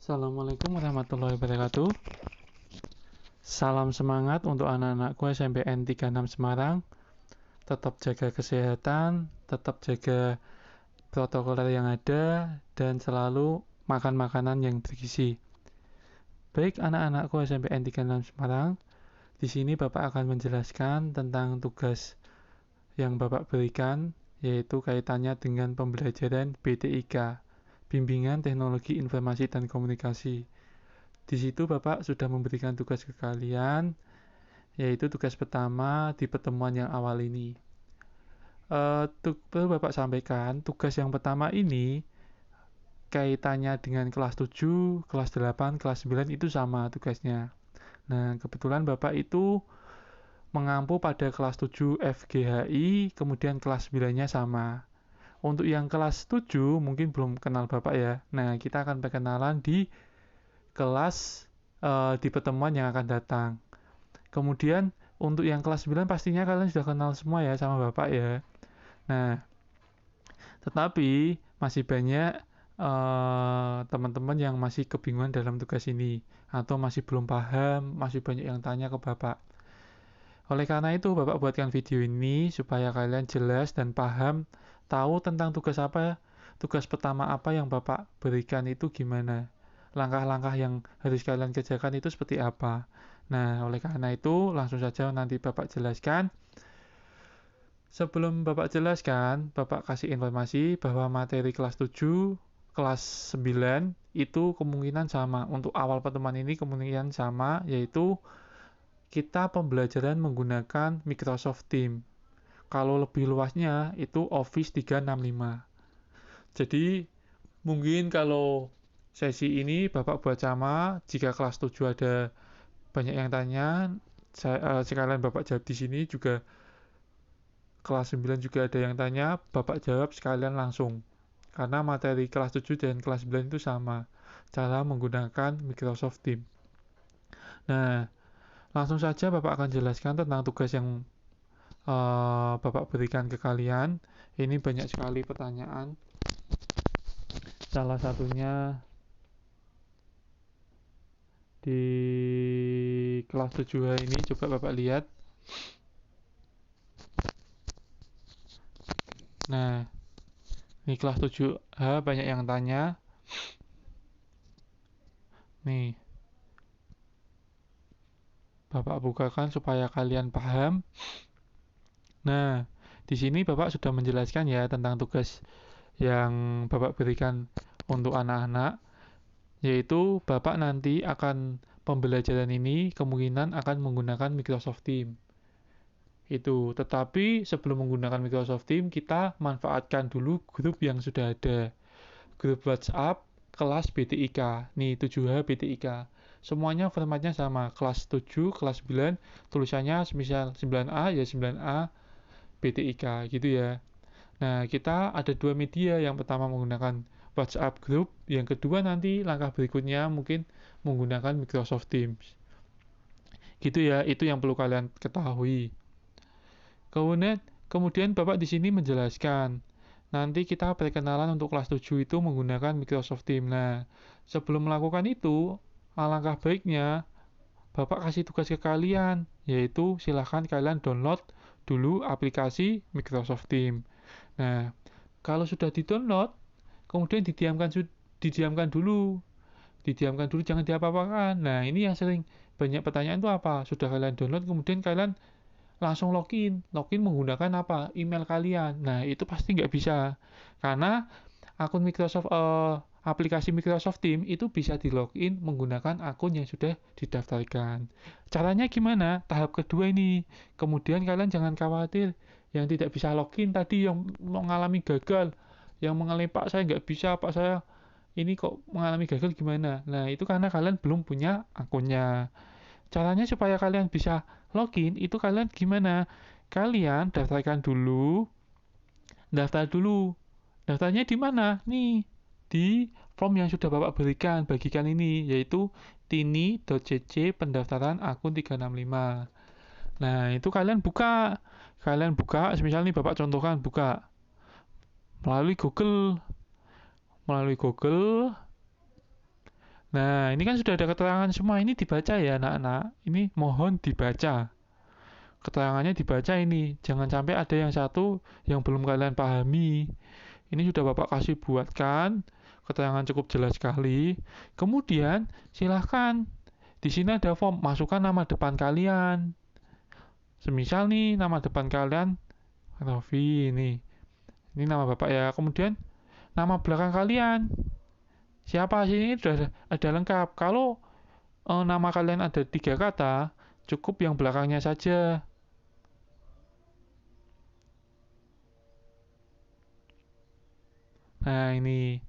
Assalamualaikum warahmatullahi wabarakatuh. Salam semangat untuk anak-anakku SMPN 36 Semarang. Tetap jaga kesehatan, tetap jaga protokol yang ada, dan selalu makan makanan yang bergizi. Baik anak-anakku SMPN 36 Semarang, di sini Bapak akan menjelaskan tentang tugas yang Bapak berikan, yaitu kaitannya dengan pembelajaran BTIK, Bimbingan Teknologi Informasi dan Komunikasi. Di situ Bapak sudah memberikan tugas ke kalian, yaitu tugas pertama di pertemuan yang awal ini. Perlu Bapak sampaikan, tugas yang pertama ini kaitannya dengan kelas 7, kelas 8, kelas 9 itu sama tugasnya. Nah, kebetulan Bapak itu mengampu pada kelas 7 FGHI, kemudian kelas 9-nya sama. Untuk yang kelas 7 mungkin belum kenal Bapak ya. Nah, kita akan perkenalan di kelas di pertemuan yang akan datang. Kemudian untuk yang kelas 9 pastinya kalian sudah kenal semua ya sama Bapak ya. Nah, tetapi masih banyak teman-teman yang masih kebingungan dalam tugas ini atau masih belum paham, masih banyak yang tanya ke Bapak. Oleh karena itu, Bapak buatkan video ini supaya kalian jelas dan paham, tahu tentang tugas apa, tugas pertama apa yang Bapak berikan itu gimana. Langkah-langkah yang harus kalian kerjakan itu seperti apa. Nah, oleh karena itu, langsung saja nanti Bapak jelaskan. Sebelum Bapak jelaskan, Bapak kasih informasi bahwa materi kelas 7, kelas 9 itu kemungkinan sama. Untuk awal pertemuan ini kemungkinan sama, yaitu kita pembelajaran menggunakan Microsoft Teams. Kalau lebih luasnya itu Office 365. Jadi, mungkin kalau sesi ini Bapak buat sama, jika kelas 7 ada banyak yang tanya, sekalian Bapak jawab di sini juga. Kelas 9 juga ada yang tanya, Bapak jawab sekalian langsung. Karena materi kelas 7 dan kelas 9 itu sama, cara menggunakan Microsoft Teams. Nah, langsung saja Bapak akan jelaskan tentang tugas yang Bapak berikan ke kalian. Ini banyak sekali pertanyaan. Salah satunya di kelas 7H ini, coba Bapak lihat. Nah, ini kelas 7H banyak yang tanya. Nih, Bapak bukakan supaya kalian paham. Nah, di sini Bapak sudah menjelaskan ya tentang tugas yang Bapak berikan untuk anak-anak, yaitu Bapak nanti akan pembelajaran ini kemungkinan akan menggunakan Microsoft Teams. Itu, tetapi sebelum menggunakan Microsoft Teams, kita manfaatkan dulu grup yang sudah ada. Grup WhatsApp kelas BTIK. Nih, 7H BTIK. Semuanya formatnya sama, kelas 7, kelas 9, tulisannya misal 9A ya 9A BTIK gitu ya. Nah, kita ada dua media. Yang pertama menggunakan WhatsApp group, yang kedua nanti langkah berikutnya mungkin menggunakan Microsoft Teams. Gitu ya, itu yang perlu kalian ketahui. Kemudian Bapak di sini menjelaskan, nanti kita perkenalan untuk kelas 7 itu menggunakan Microsoft Teams. Nah, sebelum melakukan itu, alangkah baiknya Bapak kasih tugas ke kalian, yaitu silahkan kalian download dulu aplikasi Microsoft Teams. Nah, kalau sudah di-download, kemudian didiamkan dulu. Didiamkan dulu, jangan diapa-apakan. Nah, ini yang sering banyak pertanyaan itu apa? Sudah kalian download, kemudian kalian langsung login. Login menggunakan apa? Email kalian. Nah, itu pasti nggak bisa. Karena akun Microsoft, aplikasi Microsoft Teams itu bisa di login menggunakan akun yang sudah didaftarkan. Caranya gimana? Tahap kedua ini. Kemudian kalian jangan khawatir yang tidak bisa login tadi, yang mengalami gagal, yang mengalami Pak saya nggak bisa, Pak saya ini kok mengalami gagal gimana. Nah, itu karena kalian belum punya akunnya. Caranya supaya kalian bisa login itu kalian gimana? Kalian daftar dulu. Daftarnya di mana? Nih, di form yang sudah Bapak bagikan ini, yaitu tini.cc pendaftaran akun 365. Nah, itu kalian buka. Misalnya nih Bapak contohkan buka melalui Google. Nah, ini kan sudah ada keterangan semua, ini dibaca ya anak-anak. Ini mohon dibaca. Keterangannya dibaca ini. Jangan sampai ada yang satu yang belum kalian pahami. Ini sudah Bapak kasih buatkan. Keterangan cukup jelas sekali. Kemudian silahkan di sini ada form, masukkan nama depan kalian. Semisal nih nama depan kalian Raffi ini. Ini nama Bapak ya. Kemudian nama belakang kalian. Siapa sih ini sudah ada lengkap. Kalau nama kalian ada 3 kata, cukup yang belakangnya saja. Nah, ini.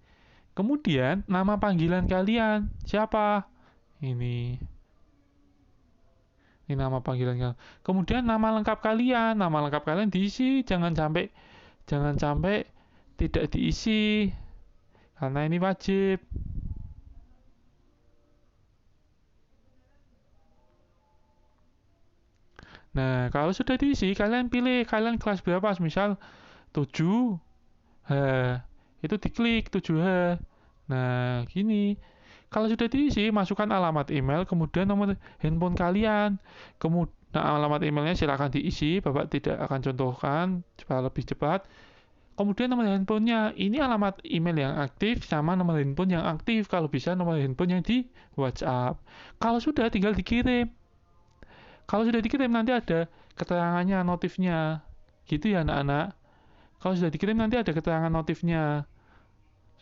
Kemudian nama panggilan kalian siapa? Ini. Ini nama panggilan kalian. Kemudian nama lengkap kalian. Nama lengkap kalian diisi, jangan sampai tidak diisi. Karena ini wajib. Nah, kalau sudah diisi, kalian pilih kalian kelas berapa. Misal 7H. Itu diklik 7H. Nah, gini. Kalau sudah diisi, masukkan alamat email, kemudian nomor handphone kalian. Kemudian alamat emailnya silakan diisi, Bapak tidak akan contohkan supaya lebih cepat. Kemudian nomor handphonenya, ini alamat email yang aktif sama nomor handphone yang aktif. Kalau bisa nomor handphone yang di WhatsApp. Kalau sudah tinggal dikirim. Kalau sudah dikirim nanti ada keterangannya, notifnya. Gitu ya anak-anak. Kalau sudah dikirim nanti ada keterangan notifnya.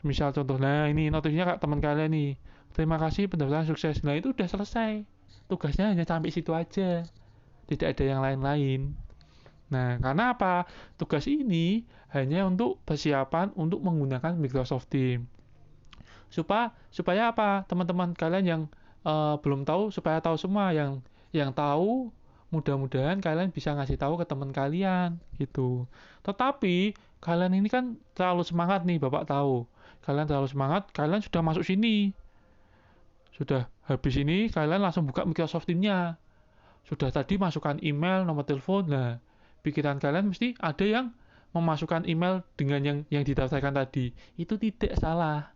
Misal contoh, nah ini notifnya kak teman kalian nih. Terima kasih pendaftaran sukses. Nah itu udah selesai. Tugasnya hanya sampai situ aja. Tidak ada yang lain-lain. Nah, karena apa? Tugas ini hanya untuk persiapan untuk menggunakan Microsoft Teams. Supaya apa? Teman-teman kalian yang belum tahu supaya tahu semua, yang tahu mudah-mudahan kalian bisa ngasih tahu ke teman kalian gitu. Tetapi kalian ini kan terlalu semangat nih, Bapak tahu. Kalian terlalu semangat, kalian sudah masuk sini. Sudah habis ini kalian langsung buka Microsoft Teams-nya. Sudah tadi masukkan email, nomor telepon. Nah, pikiran kalian mesti ada yang memasukkan email dengan yang didaftarkan tadi. Itu tidak salah.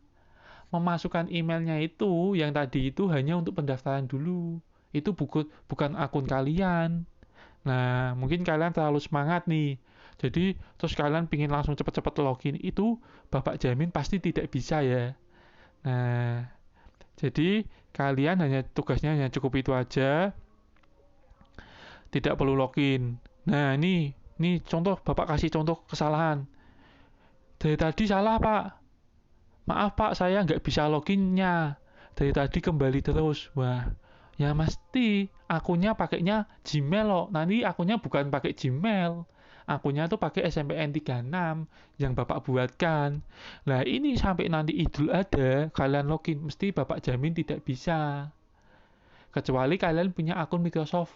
Memasukkan emailnya itu yang tadi itu hanya untuk pendaftaran dulu. Itu bukan akun kalian. Nah, mungkin kalian terlalu semangat nih. Jadi, terus kalian pingin langsung cepat-cepat login. Itu Bapak jamin pasti tidak bisa ya. Nah, jadi kalian tugasnya hanya cukup itu aja. Tidak perlu login. Nah, ini contoh, Bapak kasih contoh kesalahan. Dari tadi salah, Pak. Maaf, Pak, saya nggak bisa loginnya. Dari tadi kembali terus. Wah, ya mesti akunnya pakainya Gmail loh. Nanti akunnya bukan pakai Gmail. Akunnya tuh pakai SMPN 36 yang Bapak buatkan. Nah, ini sampai nanti Idul Adha, kalian login, mesti Bapak jamin tidak bisa. Kecuali kalian punya akun Microsoft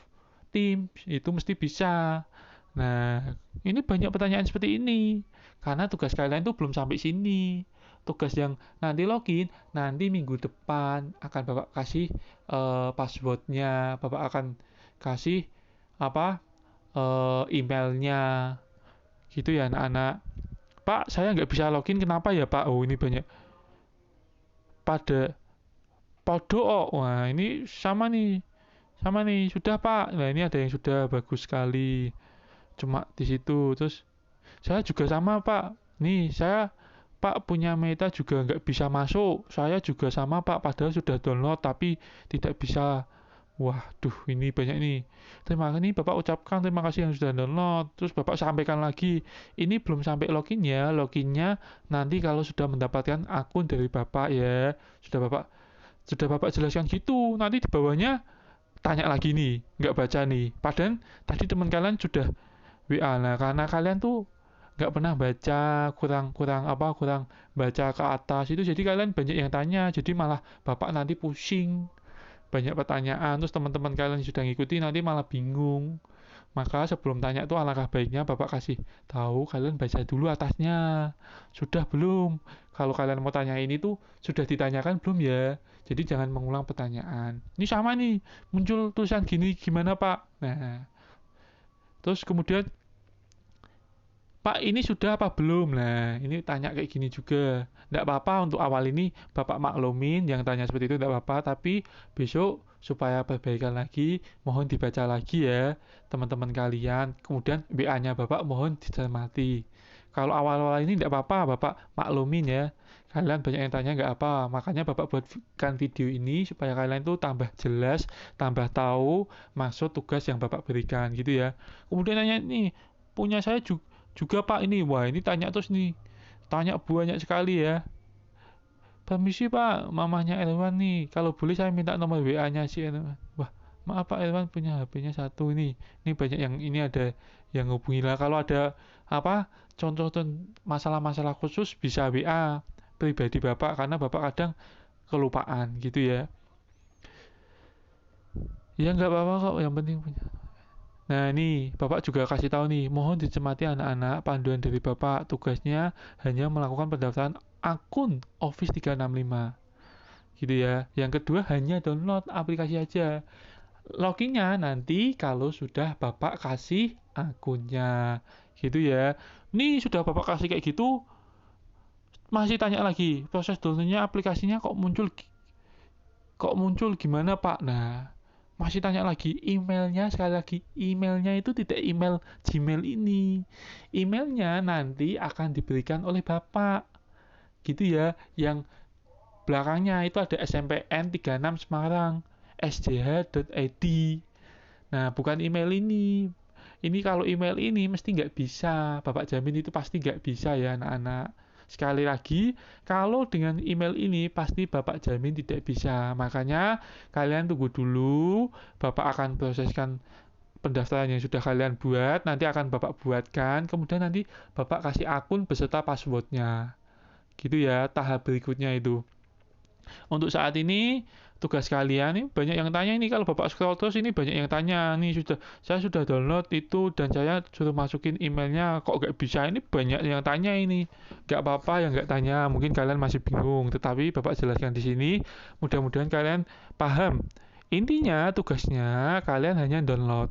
Teams, itu mesti bisa. Nah, ini banyak pertanyaan seperti ini. Karena tugas kalian tuh belum sampai sini. Tugas yang nanti login, nanti minggu depan akan Bapak kasih passwordnya. Bapak akan kasih apa emailnya. Gitu ya anak-anak. Pak, saya nggak bisa login, kenapa ya Pak? Oh, ini banyak. Pada Podo, oh. Wah, ini sama nih. Sama nih, sudah Pak. Nah, ini ada yang sudah bagus sekali. Cuma di situ. Terus saya juga sama Pak. Nih, saya Pak punya Meta juga nggak bisa masuk. Saya juga sama Pak, padahal sudah download tapi tidak bisa. Waduh, ini banyak nih. Terima kasih Bapak ucapkan terima kasih yang sudah download. Terus Bapak sampaikan lagi, ini belum sampai login ya. Loginnya nanti kalau sudah mendapatkan akun dari Bapak ya. Sudah Bapak jelaskan gitu. Nanti di bawahnya tanya lagi nih, nggak baca nih. Padahal tadi teman kalian sudah WA. Nah, karena kalian tuh nggak pernah baca, kurang baca ke atas itu, jadi kalian banyak yang tanya, jadi malah Bapak nanti pusing, banyak pertanyaan, terus teman-teman kalian yang sudah ngikuti nanti malah bingung. Maka sebelum tanya tuh alangkah baiknya Bapak kasih tahu kalian baca dulu atasnya. Sudah belum? Kalau kalian mau tanya ini tuh sudah ditanyakan belum ya? Jadi jangan mengulang pertanyaan. Ini sama nih, muncul tulisan gini gimana Pak? Nah, terus kemudian Pak ini sudah apa belum? Nah, ini tanya kayak gini juga. Nggak apa-apa untuk awal ini Bapak maklumin yang tanya seperti itu nggak apa-apa, tapi besok supaya perbaikan lagi, mohon dibaca lagi ya teman-teman kalian. Kemudian WA-nya Bapak mohon dicermati. Kalau awal-awal ini nggak apa-apa, Bapak maklumin ya. Kalian banyak yang tanya nggak apa, makanya Bapak buatkan video ini supaya kalian tuh tambah jelas, tambah tahu maksud tugas yang Bapak berikan gitu ya. Kemudian nanya nih, punya saya juga Pak ini, wah ini tanya terus nih, tanya banyak sekali ya. Permisi Pak, mamanya Elwan nih, kalau boleh saya minta nomor WA-nya si Elwan. Wah, maaf Pak, Elwan punya HP-nya satu ini banyak yang ini ada yang hubungi lah. Kalau ada apa contoh masalah-masalah khusus bisa WA pribadi Bapak karena Bapak kadang kelupaan gitu ya. Ya nggak apa-apa kok, yang penting punya. Nah, ini Bapak juga kasih tahu nih, mohon dicermati anak-anak, panduan dari Bapak tugasnya hanya melakukan pendaftaran akun Office 365. Gitu ya. Yang kedua hanya download aplikasi aja. Loginnya nanti kalau sudah Bapak kasih akunnya. Gitu ya. Nih sudah Bapak kasih kayak gitu, masih tanya lagi, proses downloadnya aplikasinya kok muncul gimana Pak? Nah, masih tanya lagi, emailnya sekali lagi, emailnya itu tidak email Gmail ini. Emailnya nanti akan diberikan oleh Bapak. Gitu ya, yang belakangnya itu ada SMPN 36 Semarang, sjh.id. Nah, bukan email ini. Ini kalau email ini mesti nggak bisa. Bapak jamin itu pasti nggak bisa ya anak-anak. Sekali lagi, kalau dengan email ini pasti Bapak jamin tidak bisa. Makanya kalian tunggu dulu, Bapak akan proseskan pendaftaran yang sudah kalian buat, nanti akan Bapak buatkan, kemudian nanti Bapak kasih akun beserta passwordnya. Gitu ya, tahap berikutnya itu. Untuk saat ini tugas kalian nih banyak yang tanya ini, kalau Bapak scroll terus ini banyak yang tanya nih, saya sudah download itu dan saya suruh masukin emailnya kok gak bisa, ini banyak yang tanya ini. Gak apa-apa yang gak tanya, mungkin kalian masih bingung, tetapi Bapak jelaskan di sini, mudah-mudahan kalian paham. Intinya tugasnya kalian hanya download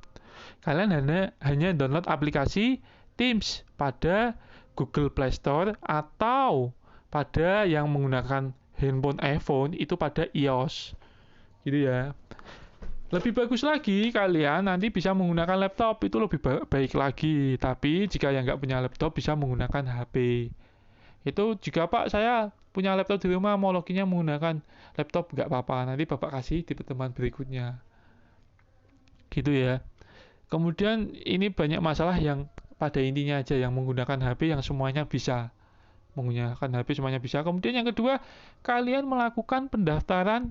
aplikasi Teams pada Google Play Store atau pada yang menggunakan handphone iPhone itu pada iOS gitu ya. Lebih bagus lagi kalian nanti bisa menggunakan laptop, itu lebih baik lagi. Tapi jika yang nggak punya laptop bisa menggunakan HP. Itu jika Pak saya punya laptop di rumah mau loginnya menggunakan laptop nggak apa-apa, nanti Bapak kasih di pertemuan berikutnya gitu ya. Kemudian ini banyak masalah yang pada intinya aja yang menggunakan HP yang semuanya bisa menggunakan HP semuanya bisa. Kemudian yang kedua, kalian melakukan pendaftaran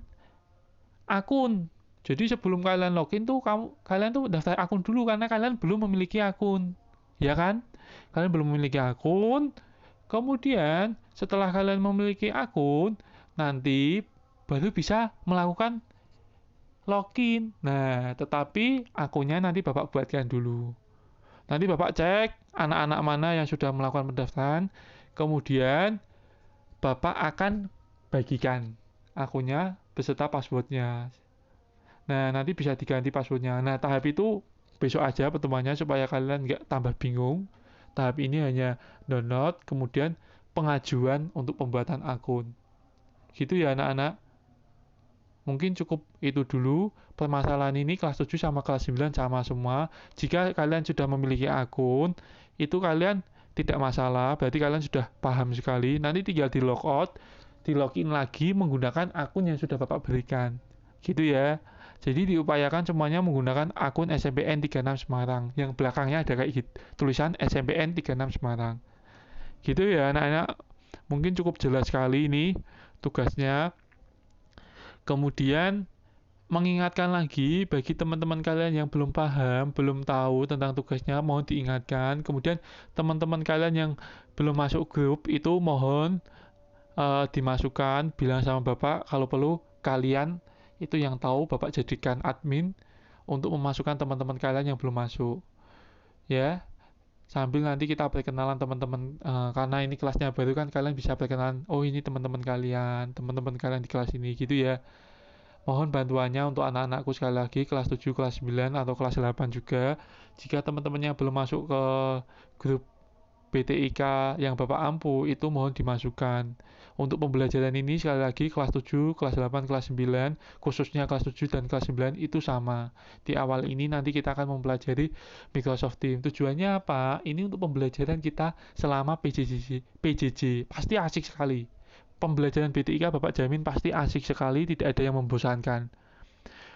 akun. Jadi sebelum kalian login tuh kalian tuh daftar akun dulu karena kalian belum memiliki akun. Ya kan? Kalian belum memiliki akun. Kemudian setelah kalian memiliki akun, nanti baru bisa melakukan login. Nah, tetapi akunnya nanti Bapak buatkan dulu. Nanti Bapak cek anak-anak mana yang sudah melakukan pendaftaran. Kemudian Bapak akan bagikan akunnya beserta passwordnya. Nah, nanti bisa diganti passwordnya. Nah, tahap itu besok aja pertemuannya supaya kalian nggak tambah bingung. Tahap ini hanya download, kemudian pengajuan untuk pembuatan akun. Gitu ya anak-anak. Mungkin cukup itu dulu. Permasalahan ini kelas 7 sama kelas 9 sama semua. Jika kalian sudah memiliki akun, itu kalian tidak masalah, berarti kalian sudah paham sekali. Nanti tinggal di logout, di login lagi menggunakan akun yang sudah Bapak berikan. Gitu ya. Jadi diupayakan semuanya menggunakan akun SMPN 36 Semarang. Yang belakangnya ada kayak gitu, tulisan SMPN 36 Semarang. Gitu ya anak-anak. Mungkin cukup jelas sekali ini tugasnya. Kemudian mengingatkan lagi bagi teman-teman kalian yang belum paham, belum tahu tentang tugasnya, mohon diingatkan. Kemudian teman-teman kalian yang belum masuk grup itu mohon dimasukkan, bilang sama Bapak kalau perlu kalian itu yang tahu Bapak jadikan admin untuk memasukkan teman-teman kalian yang belum masuk. Ya, sambil nanti kita perkenalan teman-teman karena ini kelasnya baru kan kalian bisa perkenalan, oh ini teman-teman kalian di kelas ini gitu ya. Mohon bantuannya untuk anak-anakku sekali lagi kelas 7, kelas 9 atau kelas 8 juga. Jika teman-temannya belum masuk ke grup BTIK yang Bapak ampu itu mohon dimasukkan. Untuk pembelajaran ini sekali lagi kelas 7, kelas 8, kelas 9, khususnya kelas 7 dan kelas 9 itu sama. Di awal ini nanti kita akan mempelajari Microsoft Teams. Tujuannya apa? Ini untuk pembelajaran kita selama PJJ. Pasti asik sekali. Pembelajaran BTIK Bapak jamin pasti asik sekali, tidak ada yang membosankan.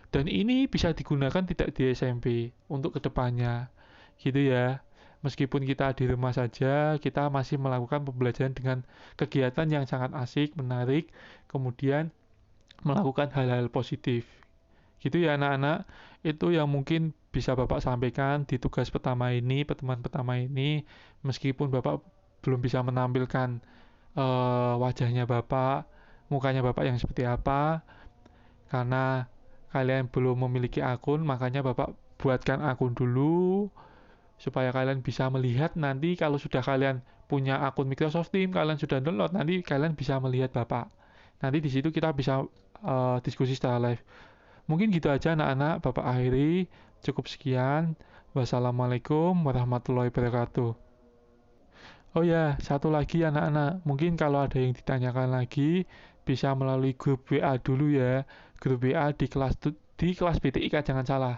Dan ini bisa digunakan tidak di SMP untuk kedepannya. Gitu ya. Meskipun kita di rumah saja, kita masih melakukan pembelajaran dengan kegiatan yang sangat asik, menarik, kemudian melakukan hal-hal positif. Gitu ya anak-anak, itu yang mungkin bisa Bapak sampaikan di tugas pertama ini, pertemuan pertama ini, meskipun Bapak belum bisa menampilkan wajahnya Bapak, mukanya Bapak yang seperti apa, karena kalian belum memiliki akun, makanya Bapak buatkan akun dulu, supaya kalian bisa melihat nanti kalau sudah kalian punya akun Microsoft Teams, kalian sudah download, nanti kalian bisa melihat Bapak. Nanti di situ kita bisa diskusi secara live. Mungkin gitu aja anak-anak, Bapak akhiri. Cukup sekian. Wassalamualaikum warahmatullahi wabarakatuh. Oh ya, satu lagi anak-anak, mungkin kalau ada yang ditanyakan lagi, bisa melalui grup WA dulu ya. Grup WA di kelas BTIK, jangan salah.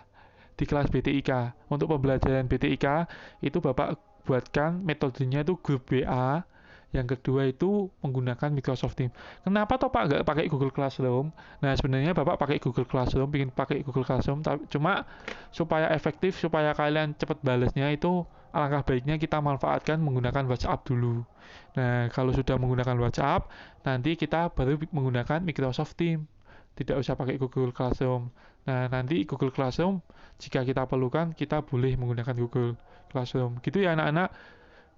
Di kelas BTIK. Untuk pembelajaran BTIK itu Bapak buatkan metodenya itu grup WA. Yang kedua itu menggunakan Microsoft Teams. Kenapa toh Pak nggak pakai Google Classroom? Nah sebenarnya Bapak pakai Google Classroom, ingin pakai Google Classroom, cuma supaya efektif, supaya kalian cepat balasnya itu alangkah baiknya kita manfaatkan menggunakan WhatsApp dulu. Nah kalau sudah menggunakan WhatsApp, nanti kita baru menggunakan Microsoft Teams. Tidak usah pakai Google Classroom. Nah nanti Google Classroom jika kita perlukan kita boleh menggunakan Google Classroom. Gitu ya anak-anak.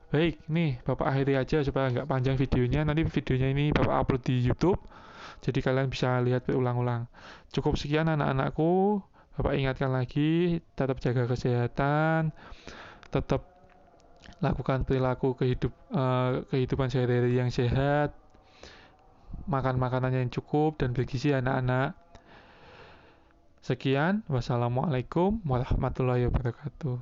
Baik, nih Bapak akhiri aja supaya nggak panjang videonya. Nanti videonya ini Bapak upload di YouTube, jadi kalian bisa lihat berulang-ulang. Cukup sekian anak-anakku. Bapak ingatkan lagi, tetap jaga kesehatan, tetap lakukan perilaku kehidupan sehari-hari yang sehat, makan makanan yang cukup dan bergizi anak-anak. Sekian, wassalamualaikum warahmatullahi wabarakatuh.